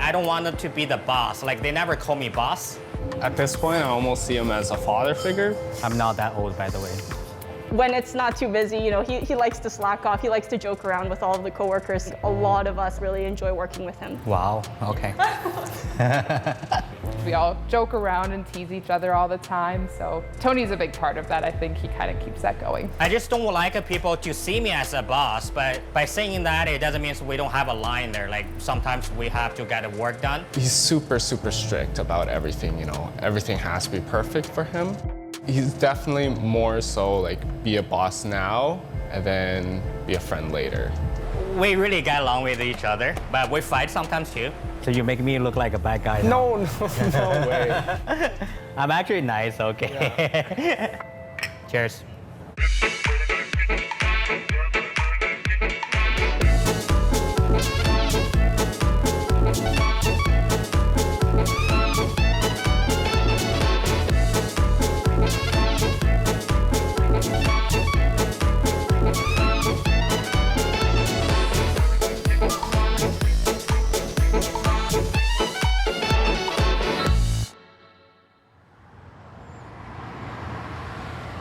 I don't want them to be the boss. Like, they never call me boss. At this point, I almost see him as a father figure. I'm not that old, by the way. When it's not too busy, you know, he likes to slack off. He likes to joke around with all of the coworkers. A lot of us really enjoy working with him. Wow, okay. We all joke around and tease each other all the time, so Tony's a big part of that. I think he kind of keeps that going. I just don't like people to see me as a boss, but by saying that, it doesn't mean we don't have a line there. Like, sometimes we have to get the work done. He's super, super strict about everything, you know. Everything has to be perfect for him. He's definitely more so like be a boss now and then be a friend later. We really get along with each other, but we fight sometimes too. So you make me look like a bad guy now. No way. I'm actually nice, okay. Yeah. Cheers.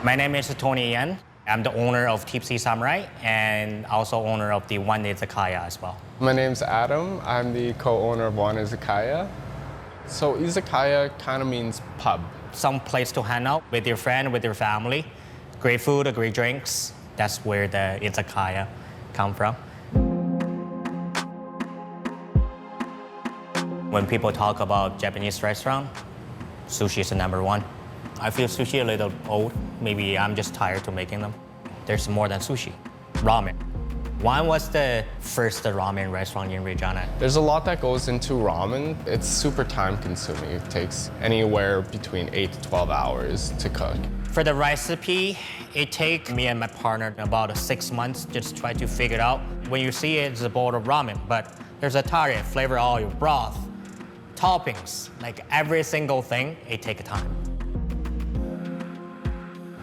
My name is Tony Yan. I'm the owner of Tipsy Samurai and also owner of the Wann Izakaya as well. My name's Adam. I'm the co-owner of Wann Izakaya. So izakaya kind of means pub. Some place to hang out with your friend, with your family. Great food, great drinks. That's where the izakaya come from. When people talk about Japanese restaurant, sushi is the number one. I feel sushi a little old. Maybe I'm just tired to making them. There's more than sushi. Ramen. Wann was the first ramen restaurant in Regina. There's a lot that goes into ramen. It's super time consuming. It takes anywhere between 8 to 12 hours to cook. For the recipe, it takes me and my partner about 6 months just try to figure it out. When you see it, it's a bowl of ramen, but there's a tare, flavor oil, broth, toppings, like every single thing, it takes time.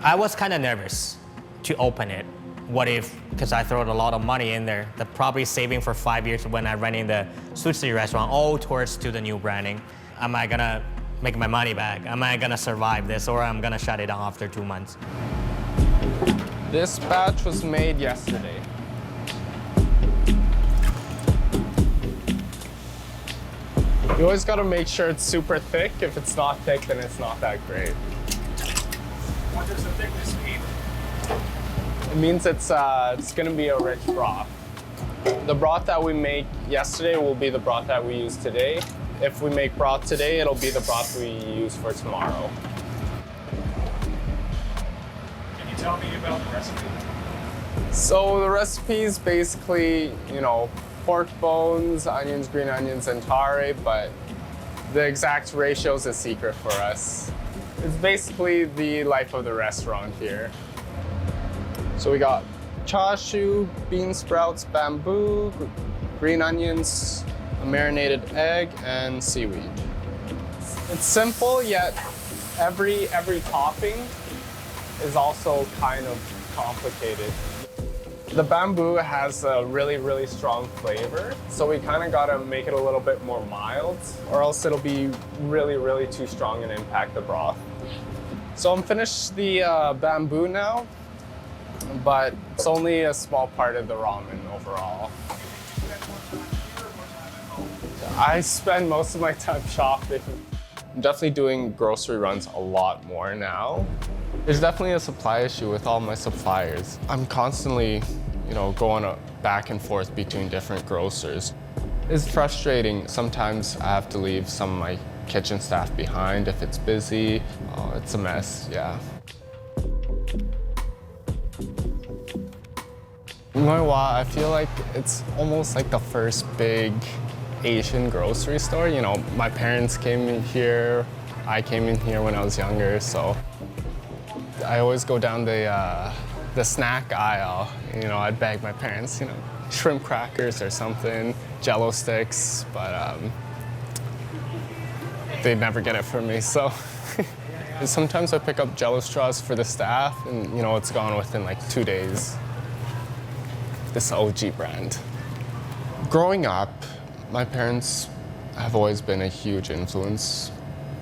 I was kind of nervous to open it. What if, because I throw a lot of money in there, the probably saving for 5 years when I ran in the sushi restaurant, all towards to the new branding. Am I gonna make my money back? Am I gonna survive this, or I'm gonna shut it down after 2 months? This batch was made yesterday. You always gotta make sure it's super thick. If it's not thick, then it's not that great. What does the thickness mean? It means it's gonna be a rich broth. The broth that we make yesterday will be the broth that we use today. If we make broth today, it'll be the broth we use for tomorrow. Can you tell me about the recipe? So the recipe is basically, you know, pork bones, onions, green onions, and tare, but the exact ratio is a secret for us. It's basically the life of the restaurant here. So we got chashu, bean sprouts, bamboo, green onions, a marinated egg, and seaweed. It's simple, yet every topping is also kind of complicated. The bamboo has a really, really strong flavor, so we kind of gotta make it a little bit more mild, or else it'll be really, really too strong and impact the broth. So I'm finished the bamboo now, but it's only a small part of the ramen overall. I spend most of my time shopping. I'm definitely doing grocery runs a lot more now. There's definitely a supply issue with all my suppliers. I'm constantly, you know, going back and forth between different grocers. It's frustrating. Sometimes I have to leave some of my kitchen staff behind if it's busy. Oh, it's a mess, yeah. Wann, I feel like it's almost like the first big Asian grocery store. You know, my parents came in here, I came in here when I was younger, so I always go down the snack aisle. You know, I'd beg my parents, you know, shrimp crackers or something, Jello sticks, but they'd never get it from me, so. Sometimes I pick up Jello straws for the staff, and you know, it's gone within like 2 days. This OG brand. Growing up, my parents have always been a huge influence.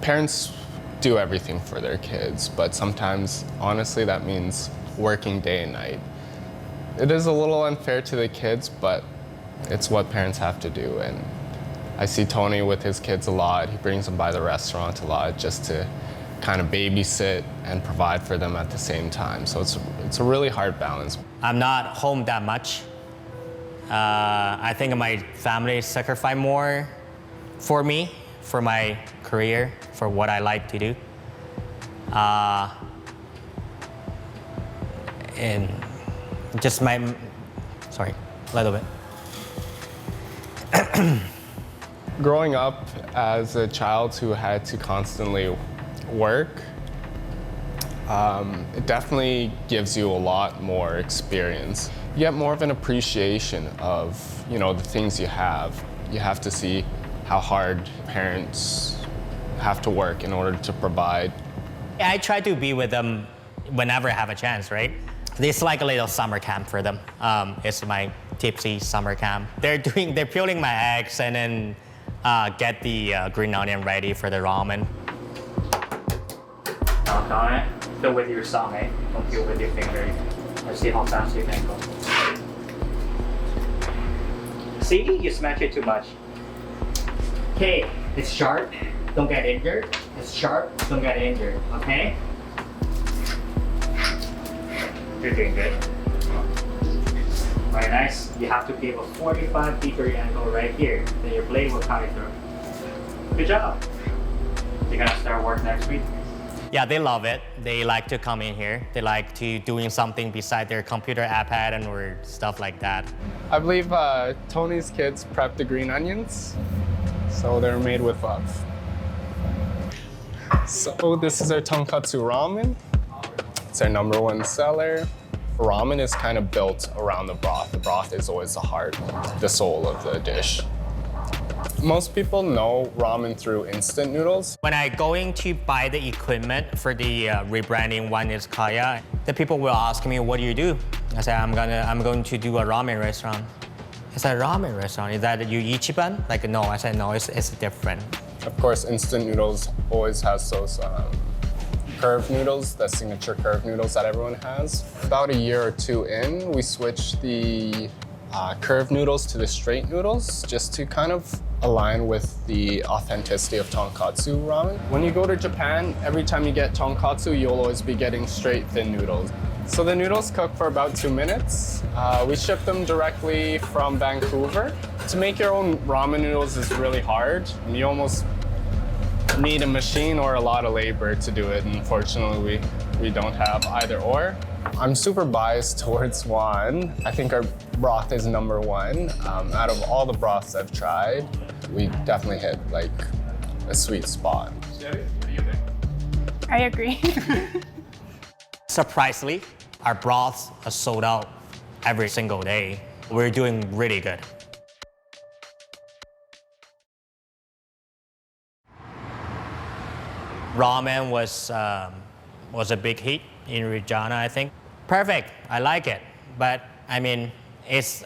Parents do everything for their kids, but sometimes, honestly, that means working day and night. It is a little unfair to the kids, but it's what parents have to do. And I see Tony with his kids a lot. He brings them by the restaurant a lot just to kind of babysit and provide for them at the same time. So it's a really hard balance. I'm not home that much. I think my family sacrificed more for me, for my career, for what I like to do. And just sorry, a little bit. Growing up as a child who had to constantly work, it definitely gives you a lot more experience. You get more of an appreciation of, the things you have. You have to see how hard parents have to work in order to provide. I try to be with them whenever I have a chance, right? It's like a little summer camp for them. It's my Tipsy summer camp. They're peeling my eggs and then get the green onion ready for the ramen. Knock on it. Fill with your thumb, eh? Don't peel with your finger. Let's see how fast you can go. See, you smash it too much. Okay, it's sharp. Don't get injured. It's sharp. Don't get injured. Okay. You're doing good. Very nice. You have to give a 45-degree angle right here. Then your blade will cut it through. Good job. You're gonna start work next week? Yeah, they love it. They like to come in here. They like to doing something beside their computer iPad and or stuff like that. I believe Tony's kids prep the green onions, so they're made with love. So this is our tonkatsu ramen. It's our #1 seller. Ramen is kind of built around the broth. The broth is always the heart, the soul of the dish. Most people know ramen through instant noodles. When I going to buy the equipment for the rebranding Wann Izakaya, the people will ask me, "What do you do?" I said, "I'm going to do a ramen restaurant." I said, "Ramen restaurant? Is that you Ichiban?" Like, no. I said, "No, it's different." Of course, instant noodles always has those curved noodles, the signature curved noodles that everyone has. About a year or two in, we switched the curved noodles to the straight noodles just to kind of align with the authenticity of tonkatsu ramen. When you go to Japan, every time you get tonkatsu, you'll always be getting straight thin noodles. So the noodles cook for about 2 minutes. We ship them directly from Vancouver. To make your own ramen noodles is really hard. You almost need a machine or a lot of labor to do it. Unfortunately, we don't have either or. I'm super biased towards Wann. I think our broth is #1. Out of all the broths I've tried, we definitely hit like a sweet spot. Debbie, what do you think? I agree. Surprisingly, our broths are sold out every single day. We're doing really good. Ramen was a big hit in Regina, I think. Perfect, I like it. But I mean,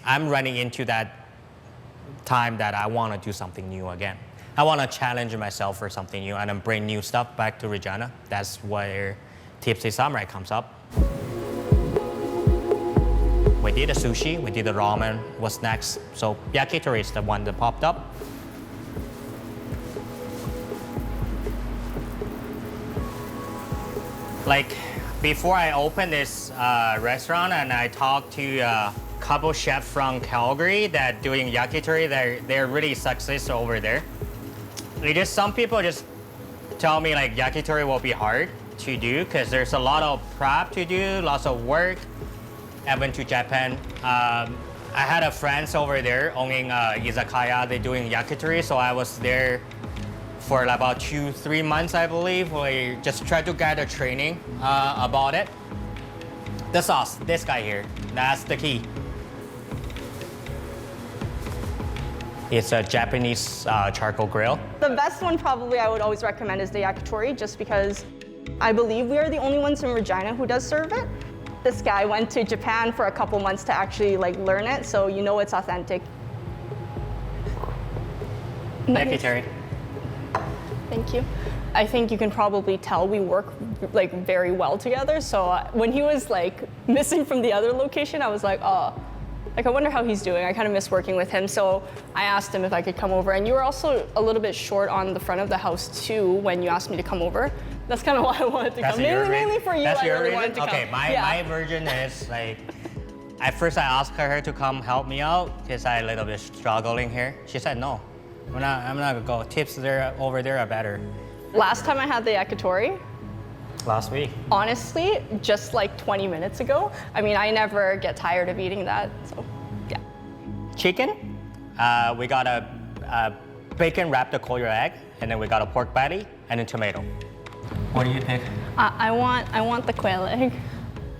I'm running into that time that I want to do something new again. I want to challenge myself for something new and then bring new stuff back to Regina. That's where Tipsy Samurai comes up. We did the sushi, we did the ramen. What's next? So yakitori is the one that popped up. Like, before I opened this restaurant and I talked to a couple chefs from Calgary that doing yakitori, they're really successful over there. Some people just tell me like yakitori will be hard to do because there's a lot of prep to do, lots of work. I went to Japan. I had a friends over there owning izakaya, they're doing yakitori, so I was there for about 2-3 months, I believe. We just tried to get a training about it. The sauce, this guy here, that's the key. It's a Japanese charcoal grill. The best one probably I would always recommend is the yakitori, just because I believe we are the only ones in Regina who does serve it. This guy went to Japan for a couple months to actually learn it, so you know it's authentic. Thank you, Terry. Thank you. I think you can probably tell we work like very well together. So when he was like missing from the other location, I was like, oh, like I wonder how he's doing. I kind of miss working with him. So I asked him if I could come over. And you were also a little bit short on the front of the house too when you asked me to come over. That's kind of why I wanted to come. Mainly for you, That's I your really reason? wanted to come. Okay, my version is like, at first I asked her to come help me out because I a little bit struggling here. She said no, I'm not gonna go. Tips there over there are better. Last time I had the yakitori, Last week. honestly, just like 20 minutes ago. I mean, I never get tired of eating that, so yeah. Chicken, we got a bacon wrapped a cold egg, and then we got a pork patty and a tomato. What do you pick? I want the quail egg.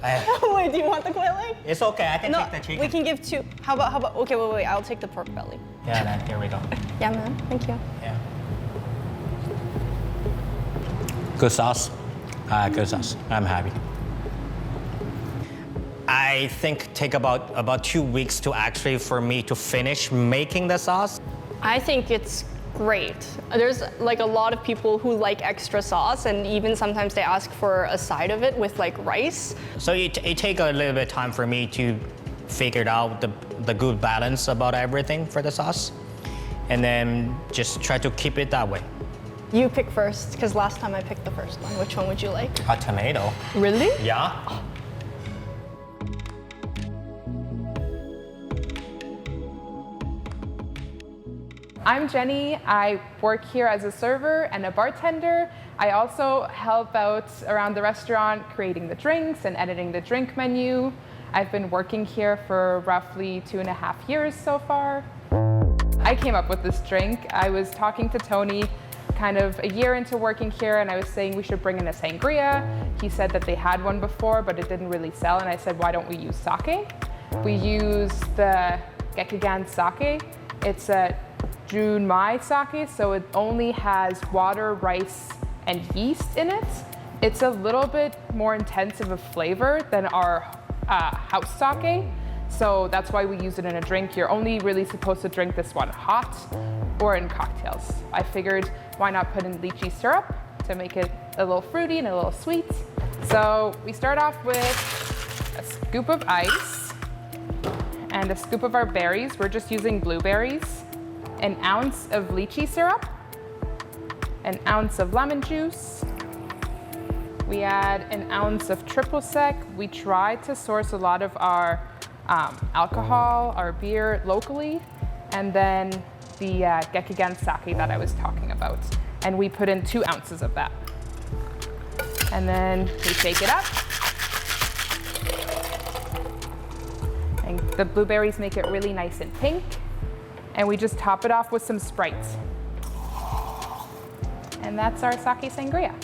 Wait, do you want the quail egg? It's okay, I can take the chicken. We can give two. How about, okay, wait, I'll take the pork belly. Yeah, then here we go. Yeah, man, thank you. Yeah. Good sauce. Good sauce. I'm happy. I think take about 2 weeks to actually for me to finish making the sauce. I think it's great. There's like a lot of people who like extra sauce, and even sometimes they ask for a side of it with like rice. So it take a little bit of time for me to figure out the good balance about everything for the sauce, and then just try to keep it that way. You pick first, because last time I picked the first one. Which one would you like? A tomato. Really? Yeah. I'm Jenny. I work here as a server and a bartender. I also help out around the restaurant creating the drinks and editing the drink menu. I've been working here for roughly 2.5 years so far. I came up with this drink. I was talking to Tony kind of a year into working here, and I was saying we should bring in a sangria. He said that they had one before, but it didn't really sell, and I said, why don't we use sake? We use the Gekigan sake. It's a Junmai sake, so it only has water, rice, and yeast in it. It's a little bit more intense of a flavor than our house sake, so that's why we use it in a drink. You're only really supposed to drink this one hot or in cocktails. I figured why not put in lychee syrup to make it a little fruity and a little sweet. So we start off with a scoop of ice and a scoop of our berries. We're just using blueberries, an ounce of lychee syrup, an ounce of lemon juice. We add an ounce of triple sec. We try to source a lot of our alcohol, our beer locally, and then the Gekigan sake that I was talking about. And we put in 2 ounces of that. And then we shake it up. And the blueberries make it really nice and pink. And we just top it off with some Sprite. And that's our sake sangria.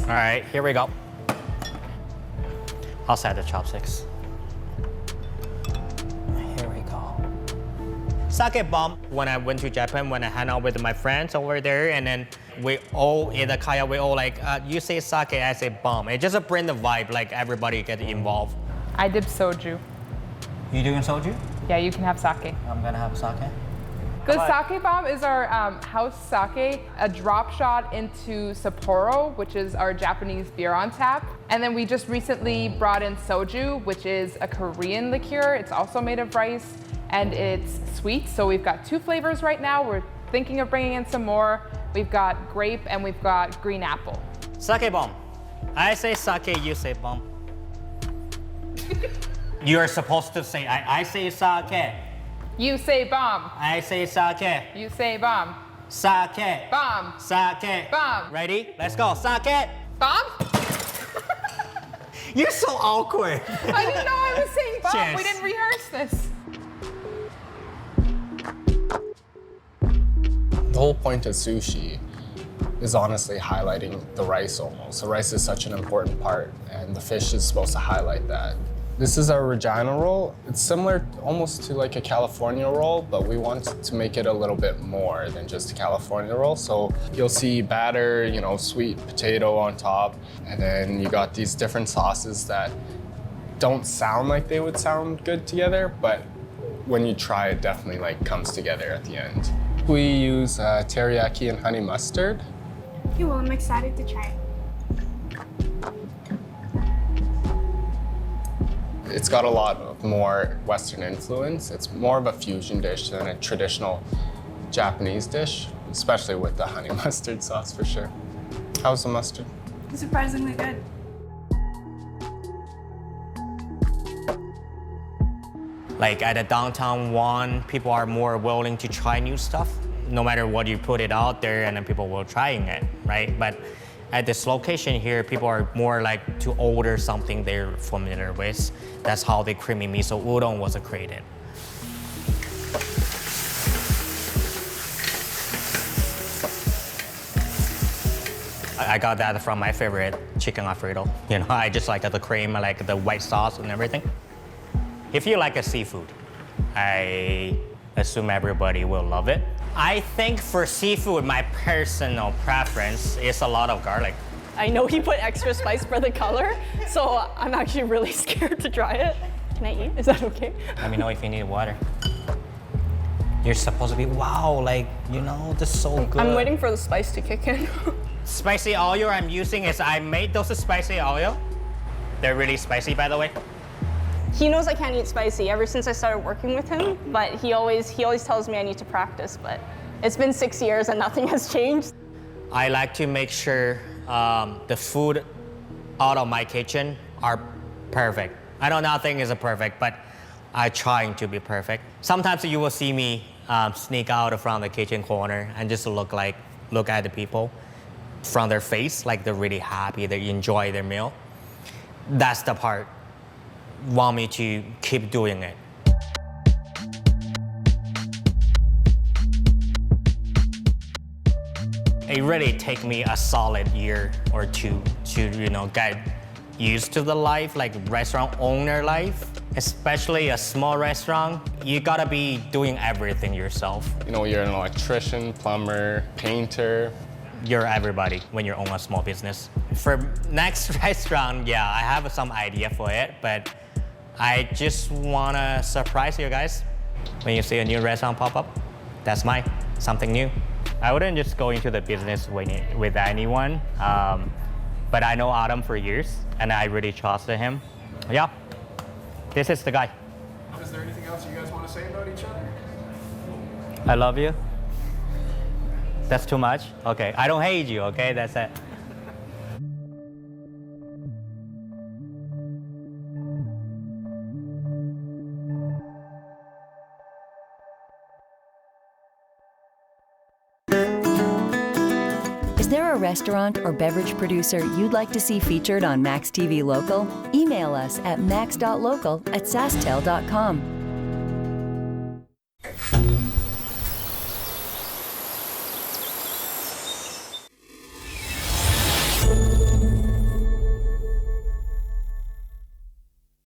All right, here we go. I'll set the chopsticks. Here we go. Sake bomb. When I went to Japan, when I hang out with my friends over there, and then we all izakaya, we all like, you say sake, I say bomb. It just bring the vibe, like everybody get involved. I did soju. You doing soju? Yeah, you can have sake. I'm gonna have sake. The sake bomb is our house sake, a drop shot into Sapporo, which is our Japanese beer on tap. And then we just recently brought in soju, which is a Korean liqueur. It's also made of rice and it's sweet. So we've got 2 flavors right now. We're thinking of bringing in some more. We've got grape and we've got green apple. Sake bomb. I say sake, you say bomb. You're supposed to say, I say sake. You say bomb. I say sake. You say bomb. Sake. Bomb. Sake. Bomb. Ready? Let's go. Sake. Bomb? You're so awkward. I didn't know I was saying bomb. Cheers. We didn't rehearse this. The whole point of sushi is honestly highlighting the rice almost. The rice is such an important part, and the fish is supposed to highlight that. This is our Regina roll. It's similar almost to like a California roll, but we want to make it a little bit more than just a California roll. So you'll see batter, you know, sweet potato on top, and then you got these different sauces that don't sound like they would sound good together, but when you try it, definitely like comes together at the end. We use teriyaki and honey mustard. Okay, well, I'm excited to try it. It's got a lot of more Western influence. It's more of a fusion dish than a traditional Japanese dish, especially with the honey mustard sauce for sure. How's the mustard? It's surprisingly good. Like at the downtown Wann, people are more willing to try new stuff. No matter what you put it out there, and then people will trying it, right? But at this location here, people are more like to order something they're familiar with. That's how the creamy miso udon was created. I got that from my favorite chicken Alfredo. You know, I just like the cream, I like the white sauce and everything. If you like a seafood, I assume everybody will love it. I think for seafood, my personal preference is a lot of garlic. I know he put extra spice for the color, so I'm actually really scared to try it. Can I eat? Is that okay? Let me know if you need water. You're supposed to be, wow, like, you know, this is so good. I'm waiting for the spice to kick in. Spicy oil I'm using is, I made those spicy oil. They're really spicy, by the way. He knows I can't eat spicy ever since I started working with him, but he always tells me I need to practice, but it's been 6 years and nothing has changed. I like to make sure the food out of my kitchen are perfect. I know nothing is perfect, but I'm trying to be perfect. Sometimes you will see me sneak out from the kitchen corner and just look at the people from their face, like they're really happy, they enjoy their meal. That's the part want me to keep doing it. It really take me a solid year or two to, you know, get used to the life, like restaurant owner life. Especially a small restaurant, you gotta be doing everything yourself. You know, you're an electrician, plumber, painter. You're everybody when you own a small business. For next restaurant, yeah, I have some idea for it, but I just wanna surprise you guys. When you see a new restaurant pop up, that's mine, something new. I wouldn't just go into the business with anyone, but I know Adam for years, and I really trusted him. Yeah, this is the guy. Is there anything else you guys want to say about each other? I love you. That's too much? Okay, I don't hate you, okay, that's it. Is there a restaurant or beverage producer you'd like to see featured on maxTV Local? Email us at max.local@sasktel.com.